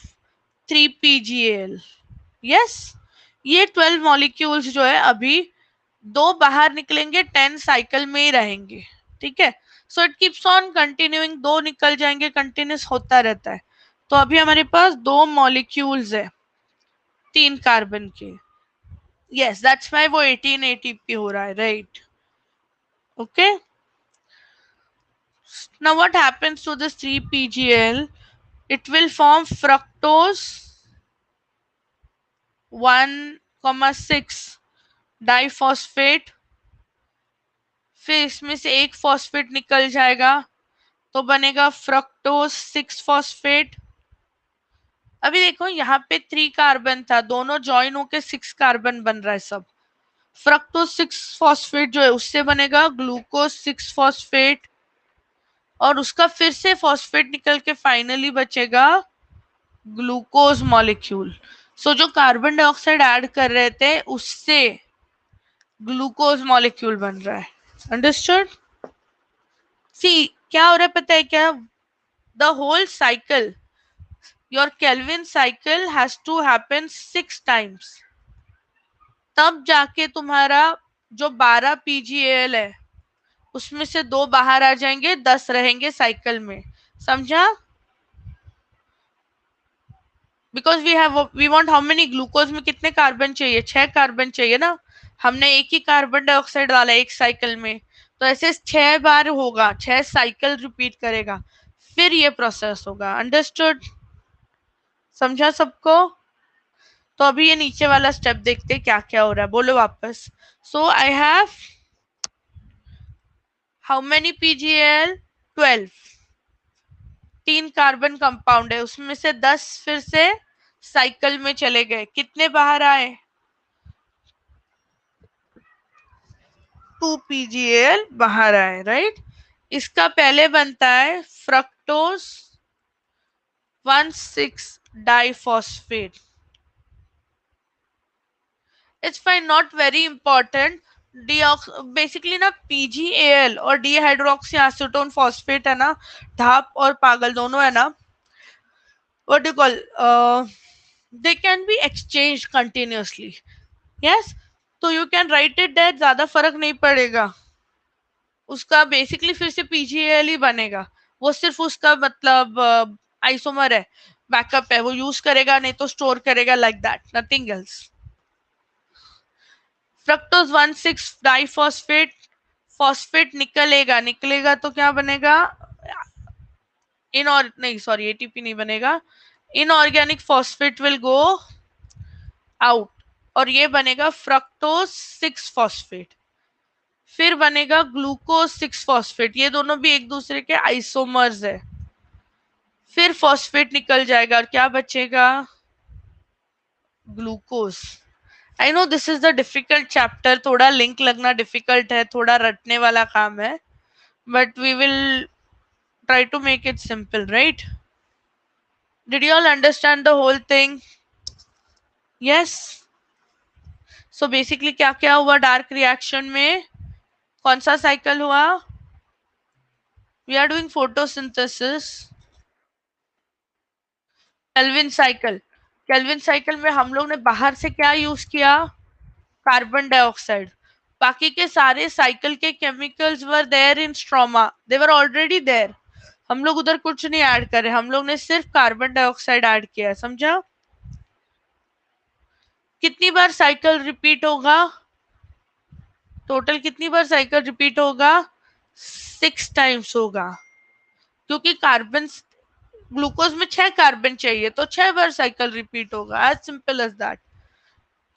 3 PGAL. yes, ये 12 molecules जो है अभी 2 बाहर निकलेंगे, 10 cycle में ही रहेंगे, ठीक है? So it keeps on continuing, 2 निकल जाएंगे, कंटिन्यूस होता रहता है। तो अभी हमारे पास 2 मॉलिक्यूल्स है 3 कार्बन के। यस, दैट्स वाई वो 18 एटीपी हो रहा है, right? Okay, now what happens to this 3 PGL, it will form fructose 1,6 diphosphate, फिर इसमें से एक फॉस्फेट निकल जाएगा तो बनेगा फ्रक्टोज 6 फॉस्फेट। अभी देखो यहाँ पे 3 कार्बन था, दोनों ज्वाइन होके 6 कार्बन बन रहा है सब। फ्रक्टोज 6 फॉस्फेट जो है उससे बनेगा ग्लूकोज 6 फॉस्फेट, और उसका फिर से फॉस्फेट निकल के फाइनली बचेगा ग्लूकोज मॉलिक्यूल। सो जो कार्बन डाइऑक्साइड ऐड कर रहे थे उससे ग्लूकोज मॉलिक्यूल बन रहा है। अंडरस्टूड? सी क्या हो रहा है पता है क्या, the whole cycle, your Calvin cycle has to happen 6 times, तब जाके तुम्हारा जो 12 PGAL है उसमें से 2 बाहर आ जाएंगे, 10 रहेंगे साइकिल में, समझा? Because we want how many, glucose में कितने कार्बन चाहिए, 6 कार्बन चाहिए ना, हमने एक ही कार्बन डाइऑक्साइड डाला एक साइकिल में, तो ऐसे 6 बार होगा, 6 साइकिल रिपीट करेगा, फिर ये प्रोसेस होगा। अंडरस्टूड? समझा सबको? तो अभी ये नीचे वाला स्टेप देखते क्या क्या हो रहा है, बोलो वापस। So I have how many PGAL, 12, 3 carbon compound है, उसमें से 10 फिर से साइकिल में चले गए, कितने बाहर आए? 2 PgAl बाहर आए, राइट। इसका पहले बनता है fructose 1,6 diphosphate. It's fine, not very important. Basically ना PgAl और डीहाइड्रोक्सी एसीटोन फॉस्फेट है ना, ढाप और पागल दोनों है ना, what you call, they can be exchange continuously. Yes, तो you can write it that, ज्यादा फर्क नहीं पड़ेगा। उसका बेसिकली फिर से PgAl ही बनेगा, वो सिर्फ उसका मतलब आइसोमर है, बैकअप है, वो यूज करेगा नहीं तो स्टोर करेगा, like that, nothing else. Fructose 1,6 diphosphate, phosphate निकलेगा, निकलेगा तो क्या बनेगा? इन और नहीं, सॉरी, ATP नहीं बनेगा, inorganic phosphate will go out, और ये बनेगा फ्रक्टोज 6 फॉस्फेट। फिर बनेगा ग्लूकोज 6 फॉस्फेट, ये दोनों भी एक दूसरे के आइसोमर्स है। फिर फॉस्फेट निकल जाएगा और क्या बचेगा? Glucose. I know this is the difficult chapter, थोड़ा लिंक लगना डिफिकल्ट है, थोड़ा रटने वाला काम है, but we will try to make it simple, right? Did you all understand the whole thing? Yes. So basically क्या क्या हुआ डार्क रिएक्शन में? कौन सा साइकिल हुआ? We are doing photosynthesis. Calvin cycle. Calvin cycle में हम लोग ने बाहर से क्या यूज किया? Carbon dioxide. बाकी के सारे साइकिल के chemicals were there in stroma, they were already there. हम लोग उधर कुछ नहीं ऐड करे, हम लोग ने सिर्फ कार्बन डाइऑक्साइड ऐड किया, समझा? कितनी बार साइकिल रिपीट होगा? टोटल कितनी बार साइकिल रिपीट होगा? 6 टाइम्स होगा, क्योंकि कार्बन, ग्लूकोज में 6 कार्बन चाहिए, तो 6 बार साइकिल रिपीट होगा, एज सिंपल एज दैट।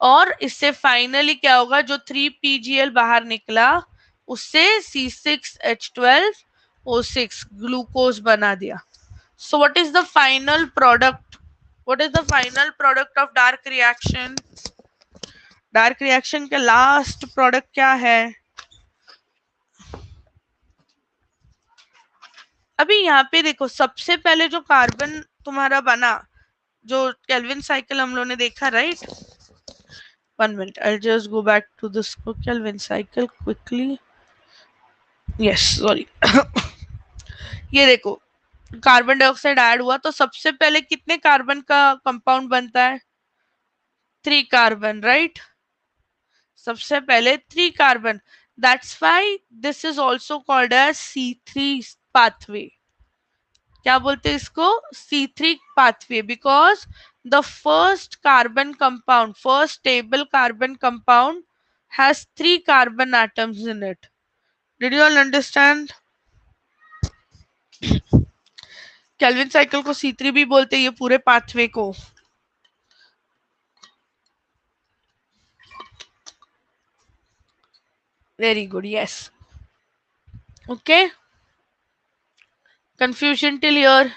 और इससे फाइनली क्या होगा? जो 3 PgL बाहर निकला, उससे C6H12O6 ग्लूकोज बना दिया। So what is the final product? What is the final product of dark reaction? Dark reaction का लास्ट प्रोडक्ट क्या है? अभी यहाँ पे देखो, सबसे पहले जो कार्बन तुम्हारा बना, जो केल्विन साइकिल हम लोग ने देखा, right? 1 minute, I'll just go back to this Kelvin cycle quickly. Yes, sorry. ये देखो, कार्बन डाइऑक्साइड ऐड हुआ तो सबसे पहले कितने कार्बन का कंपाउंड बनता है? 3 कार्बन, राइट? सबसे पहले 3 carbon, that's why this is also called as C3 pathway. क्या बोलते हैं इसको? C3 pathway, because the first carbon compound, first stable carbon compound has 3 carbon atoms in it. Did you all understand? Calvin cycle को C3 भी बोलते हैं, ये पूरे पाथवे को। Very good, yes. Okay, confusion till here?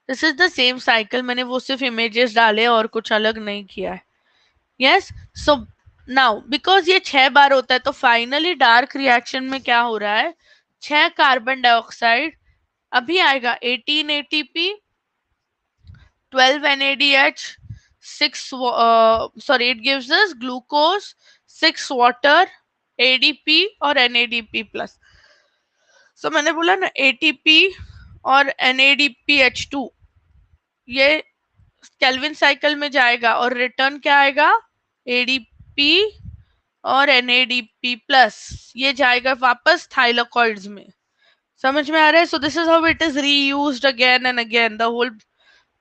This is the same cycle, मैंने वो सिर्फ इमेजेस डाले और कुछ अलग नहीं किया है। यस, सो नाउ बिकॉज ये 6 बार होता है, तो फाइनली डार्क रिएक्शन में क्या हो रहा है? 6 कार्बन डाइऑक्साइड, अभी आएगा 18 ATP, 12 NADH, 6 sorry, it gives us glucose, 6 water, ADP और NADP प्लस। सो मैंने बोला ना, ATP और NADPH2 ये केल्विन साइकिल में जाएगा और रिटर्न क्या आएगा? ADP और NADP प्लस, ये जाएगा वापस थाइलाकॉइड्स में। समझ में आ रहा है? So this is how it is reused again and again, the whole,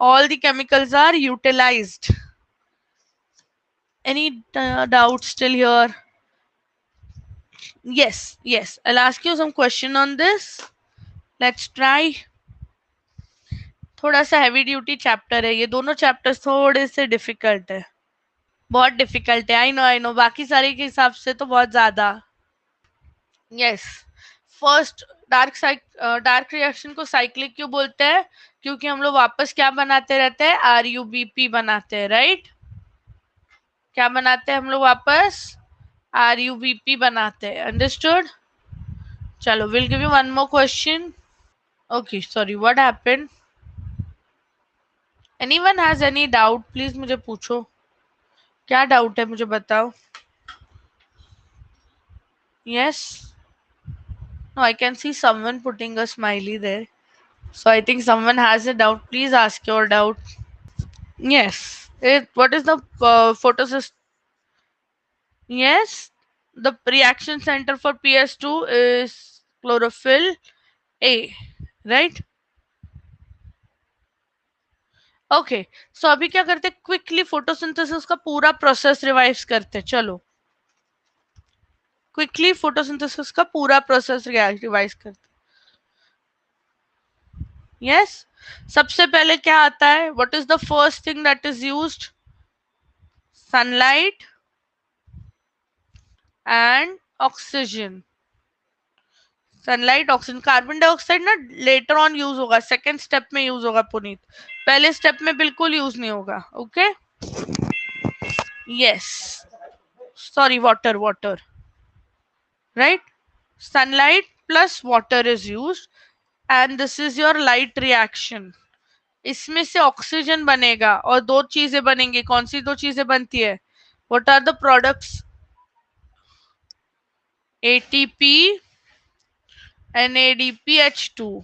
all the chemicals are utilized. Any doubts still here? Yes, I'll ask you some question on this. Let's try. थोड़ा सा heavy duty chapter है, ये दोनों chapters थोड़े से difficult है, बहुत difficult है। आई नो बाकी सारे के हिसाब से तो बहुत ज्यादा। यस, फर्स्ट डार्क रिएक्शन को साइक्लिक क्यों बोलते हैं? क्योंकि हम लोग वापस क्या बनाते रहते हैं? RuBp बनाते हैं, राइट? क्या बनाते हैं हम लोग वापस? RuBp बनाते हैं, अंडरस्टूड? चलो, will give you one more question. Okay, sorry, what happened? Anyone has any doubt? Please मुझे पूछो, क्या डाउट है, मुझे बताओ. Yes. No, I can see someone putting a smiley there. So I think someone has a doubt. Please ask your doubt. Yes. What is the photosystem? Yes. The reaction center for PS2 is chlorophyll A. Right? Okay. So अभी क्या करते, quickly photosynthesis का पूरा process revise करते. चलो, quickly photosynthesis का पूरा process revise करते. यस. सबसे पहले क्या आता है? What is the first thing that is used? Sunlight and oxygen. Sunlight, oxygen, carbon dioxide ना लेटर ऑन यूज होगा, सेकेंड स्टेप में यूज होगा पुनीत. पहले स्टेप में बिल्कुल यूज नहीं होगा. Okay. Yes. Sorry, water, water, right. Sunlight plus water is use and this is your light reaction. इसमें से ऑक्सीजन बनेगा और दो चीजें बनेंगी. कौन सी दो चीजें बनती है? What are the products? ATP, NADPH2.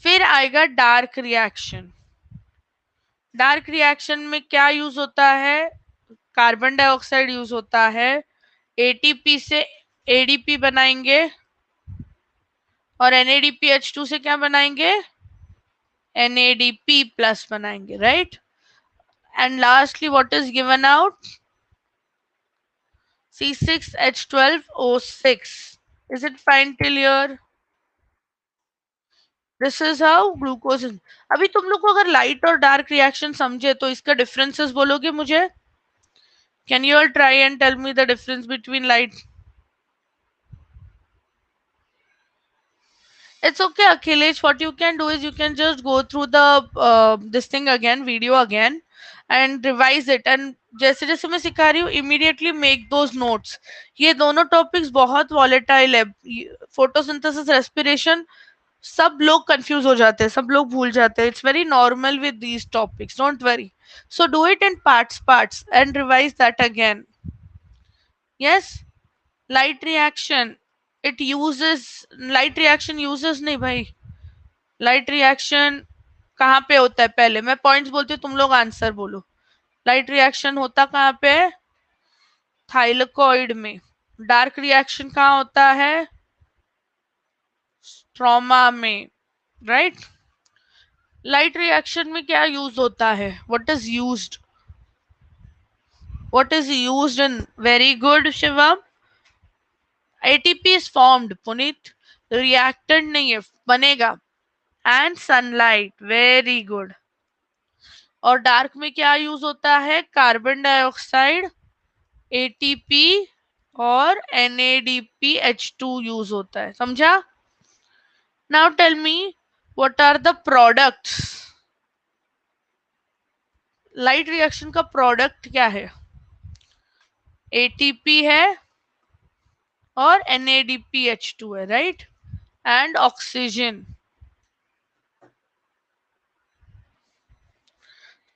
फिर आएगा डार्क रिएक्शन. डार्क रिएक्शन में क्या यूज होता है? कार्बन डाइऑक्साइड यूज होता है. ATP से ADP बनाएंगे और NADPH2 से क्या बनाएंगे? NADP प्लस बनाएंगे, right. And lastly what is given out? C6H12O6. Is it fine till here? This is how glucose. अभी तुम लोग को अगर लाइट और डार्क रिएक्शन समझे तो इसका डिफरेंसेस बोलोगे मुझे? Can you all try and tell me the difference between light? It's okay, Akhilesh. What you can do is you can just go through the this thing again, video again, and revise it. And जैसे जैसे मैं सिखा रही हूँ, immediately make those notes. ये दोनों topics बहुत volatile है. Photosynthesis, respiration, सब लोग confuse हो जाते हैं, सब लोग भूल जाते हैं. It's very normal with these topics. Don't worry. So do it in parts, and revise that again. Yes. Light reaction. Light reaction uses नहीं भाई. लाइट रिएक्शन कहाँ पे होता है? पहले मैं पॉइंट्स बोलती हूँ, तुम लोग आंसर बोलो. लाइट रिएक्शन होता कहाँ पे? थाइलेकॉइड में. डार्क रिएक्शन कहाँ होता है? स्ट्रोमा में, राइट. लाइट रिएक्शन में क्या यूज होता है? What is used? What is used in? Very good Shivam. ATP is formed Puneet. Reactant नहीं है, बनेगा. And sunlight, very good. और डार्क में क्या यूज होता है? कार्बन डाइऑक्साइड, ATP और NADPH2 यूज होता है. समझा? Now tell me what are the products. Light reaction का प्रोडक्ट क्या है? ATP है और NADPH2 है, राइट. And oxygen.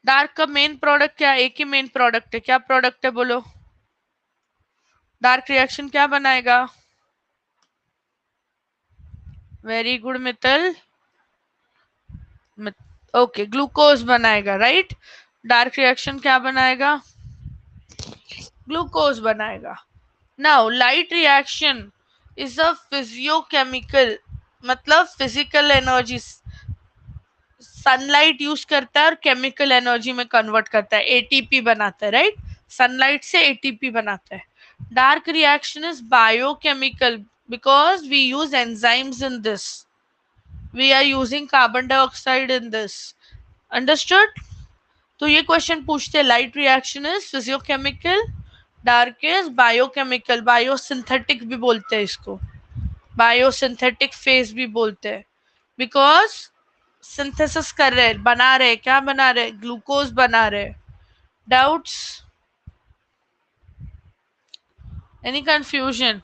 डार्क का मेन प्रोडक्ट क्या है? एक ही मेन प्रोडक्ट है. क्या प्रोडक्ट है बोलो? डार्क रिएक्शन क्या बनाएगा? Very good Mittal. Okay, glucose बनाएगा, राइट. डार्क रिएक्शन क्या बनाएगा? ग्लूकोज बनाएगा. Now light reaction is a physiochemical, मतलब फिजिकल एनर्जी. सनलाइट यूज करता है और केमिकल एनर्जी में कन्वर्ट करता है. ATP बनाता है, राइट. सनलाइट से ATP बनाता है. Dark reaction is biochemical because we use enzymes in this. We are using carbon dioxide in this. Understood? तो ये क्वेश्चन पूछते हैं. Light reaction is physiochemical, dark is biochemical. Biosynthetic भी बोलते हैं इसको. बायोसिंथेटिक फेज भी बोलते हैं, बिकॉज सिंथेसिस कर रहे, बना रहे, क्या बना रहे, ग्लूकोज बना रहे. Doubts? Any confusion?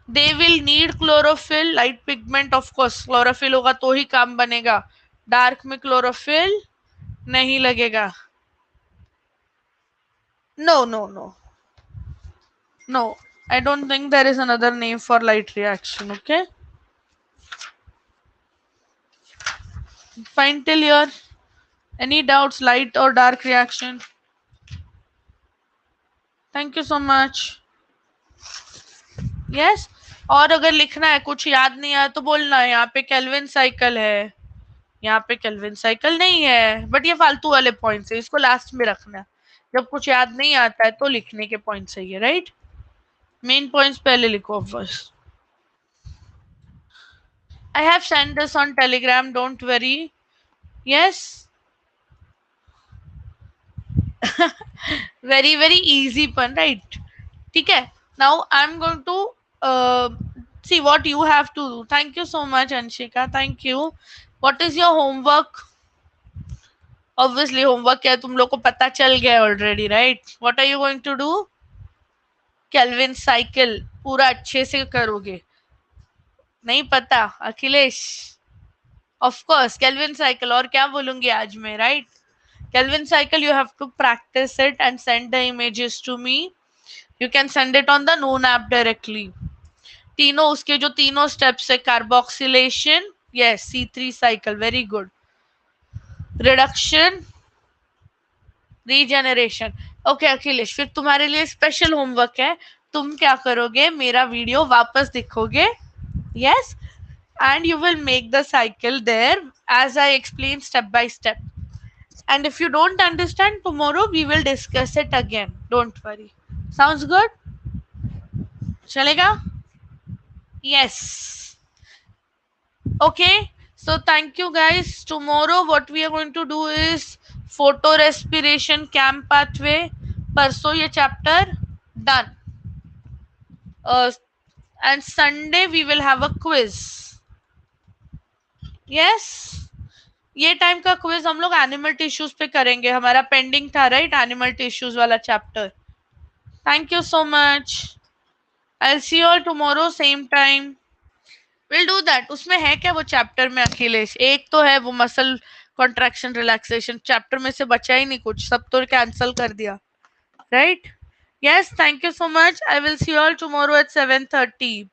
They will need chlorophyll, light pigment, of course chlorophyll होगा तो ही काम बनेगा. डार्क में क्लोरोफिल नहीं लगेगा. No no no no, I don't think there is another name for light reaction. Okay, fine till here. Any doubts, light or dark reaction? Thank you so much. Yes. और अगर लिखना है, कुछ याद नहीं आया तो बोलना है, यहाँ पे केल्विन साइकिल है, यहाँ पे केल्विन साइकिल नहीं है, बट ये फालतू वाले पॉइंट्स है, इसको लास्ट में रखना है. जब कुछ याद नहीं आता है तो लिखने के पॉइंट सही है, राइट. मेन पॉइंट्स पहले लिखो बस. I have sent this on Telegram, don't worry. Yes. Very very easy pun, right? ठीक है. Now I'm going to uh, see what you have to do. Thank you so much, Anshika. Thank you. What is your homework? Obviously homework क्या है, तुम लोग को पता चल गया already, right. What are you going to do? Calvin cycle पूरा अच्छे से करोगे. नहीं पता Akhilesh? Of course Calvin cycle, और क्या बोलूंगी आज मैं, right. Kelvin cycle, you have to practice it and send the images to me. You can send it on the known app directly. तीनों उसके जो तीनों स्टेप्स है, carboxylation, yes, C3 cycle, very good, reduction, regeneration. Okay Akhilesh, फिर तुम्हारे लिए special homework है. तुम क्या करोगे, मेरा वीडियो वापस देखोगे, yes, and you will make the cycle there as I explain step by step. And if you don't understand, tomorrow we will discuss it again. Don't worry. Sounds good? Chalega? Yes. Okay. So thank you guys. Tomorrow what we are going to do is photo respiration cam pathway. परसों ये chapter done. And Sunday we will have a quiz. Yes. ये time का quiz हम लोग animal tissues पे करेंगे, हमारा pending था, राइट, एनिमल टिश्यूज वाला chapter. Thank you so much. I see you all tomorrow same time. Will do that. उसमें है क्या वो चैप्टर में अखिलेश? एक तो है वो मसल कॉन्ट्रैक्शन रिलैक्सेशन, चैप्टर में से बचा ही नहीं कुछ, सब तो कैंसिल कर दिया, right. Yes, thank you so much. I will see you all tomorrow at 7:30.